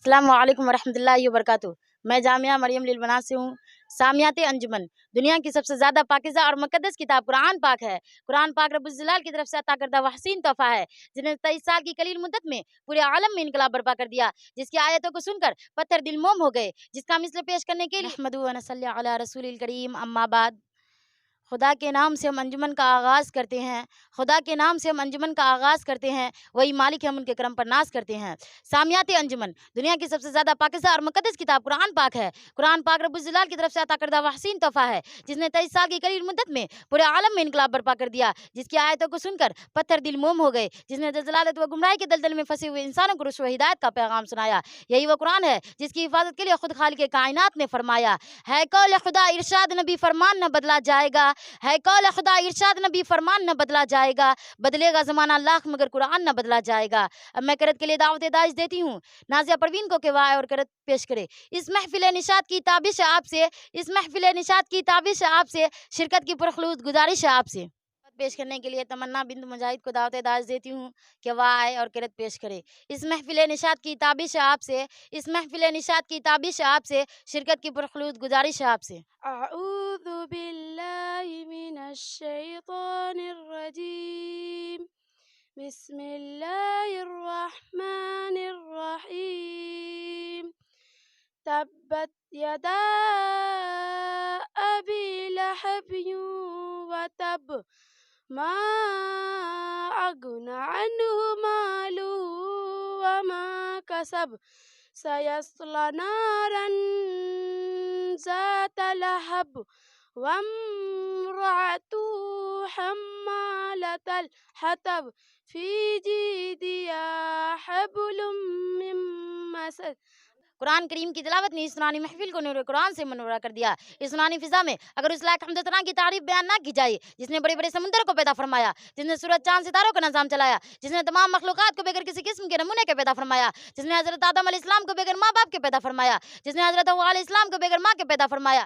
السلام علیکم ورحمۃ اللہ وبرکاتہ۔ میں جامعہ مریم لیل بناز سے ہوں۔ سامیات انجمن دنیا کی سب سے زیادہ پاکیزہ اور مقدس کتاب قرآن پاک ہے۔ قرآن پاک رب الجلال کی طرف سے عطا کردہ وہ حسین تحفہ ہے جس نے 23 سال کی قلیل مدت میں پورے عالم میں انقلاب برپا کر دیا، جس کی آیتوں کو سن کر پتھر دل موم ہو گئے، جس کا مثل پیش کرنے کے لیے نحمدہ و نصلی علی رسول الکریم، اما بعد۔ خدا کے نام سے ہم انجمن کا آغاز کرتے ہیں، خدا کے نام سے ہم انجمن کا آغاز کرتے ہیں، وہی مالک ہم ان کے کرم پر ناز کرتے ہیں۔ سامیات انجمن دنیا کی سب سے زیادہ پاکیزہ اور مقدس کتاب قرآن پاک ہے۔ قرآن پاک رب الجلال کی طرف سے عطا کردہ وہ حسین تحفہ ہے جس نے 23 سال کی قلیل مدت میں پورے عالم میں انقلاب برپا کر دیا، جس کی آیتوں کو سن کر پتھر دل موم ہو گئے، جس نے ضلالت و گمراہی کے دلدل میں پھنسے ہوئے انسانوں کو رشد و ہدایت کا پیغام سنایا۔ یہی وہ قرآن ہے جس کی حفاظت کے لیے خود خالق کائنات نے فرمایا، ہے قول خدا ارشاد نبی فرمان نہ بدلا جائے گا، ہے قول خدا ارشاد نبی فرمان نہ بدلا جائے گا، بدلے گا زمانہ لاکھ مگر قرآن نہ بدلا جائے گا۔ اب میں قرأت کے لیے دعوت داعش دیتی ہوں نازیہ پروین کو کہ وہ آئے اور قرأت پیش کرے۔ اس محفل نشاط کی تابش آپ سے شرکت کی پرخلوص گزارش ہے آپ سے۔ پیش کرنے کے لیے تمنا بنت مجاہد کو دعوت داعش دیتی ہوں کہ وہ آئے اور قرأت پیش کرے۔ اس محفل نشاط کی تابش آپ سے شرکت کی پرخلوص گزارش ہے آپ سے۔ اعوذ باللہ من الشیطان الرجیم، بسم اللہ الرحمن الرحیم، تبت یدا ابی لہب وتب، ما اغنی عنہ مالہ وما کسب، سیصلی نارا ذات لہب وامرأته حمالة الحطب فی جیدہا حبل من مسد۔ قرآن کریم کی تلاوت نے اس نورانی محفل کو نور قرآن سے منورہ کر دیا۔ اس نورانی فضا میں اگر اس لائق حمد و ثنا کی تعریف بیان نہ کی جائے جس نے بڑے بڑے سمندر کو پیدا فرمایا، جس نے سورج چاند ستاروں کا نظام چلایا، جس نے تمام مخلوقات کو بغیر کسی قسم کے نمونے کے پیدا فرمایا، جس نے حضرت آدم علیہ السلام کو بغیر ماں باپ کے پیدا فرمایا، جس نے حضرت حوا علیہ السلام کو بغیر ماں کے پیدا فرمایا،